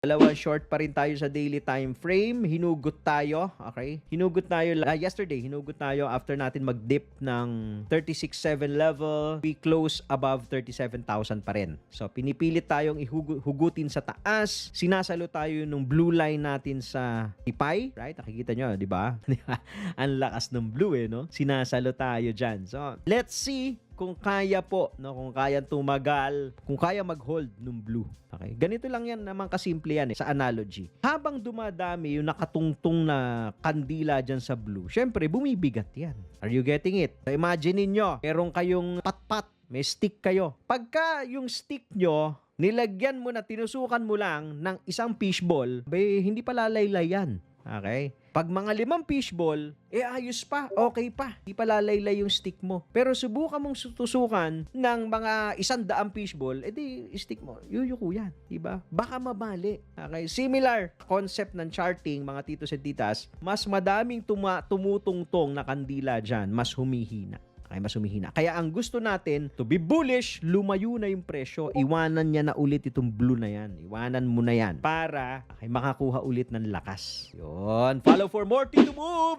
Dalawa, short pa rin tayo sa daily time frame. Hinugot tayo, okay? Hinugot tayo yesterday, hinugot tayo after natin mag-dip ng 36.7 level. We close above 37,000 pa rin. So, pinipilit tayong hugutin sa taas. Sinasalo tayo nung blue line natin sa tipay, right? Nakikita nyo, di ba? Ang lakas ng blue no? Sinasalo tayo dyan. So, let's see kung kaya po, no, kung kaya tumagal, kung kaya mag-hold nung blue. Okay? Ganito lang yan naman kasimple yan sa analogy. Habang dumadami yung nakatungtong na kandila dyan sa blue, syempre bumibigat yan. Are you getting it? So, imagine niyo, meron kayong patpat, may stick kayo. Pagka yung stick nyo, nilagyan mo na, tinusukan mo lang ng isang fishball, hindi pa lalaylay yan. Okay? Pag mga 5 fishball, ayos pa, okay pa. Di pa lalaylay yung stick mo. Pero subukan mong tusukan ng mga 100 fishball, di stick mo, yuyuko yan. Diba? Baka mabali. Okay? Similar concept ng charting, mga titos at titas, mas madaming tumutungtong na kandila dyan, mas humihina. Okay, mas humihina. Kaya ang gusto natin, to be bullish, lumayo na yung presyo, iwanan niya na ulit itong blue na yan. Iwanan mo na yan para makakuha ulit ng lakas. Yun. Follow for more Tito Moves!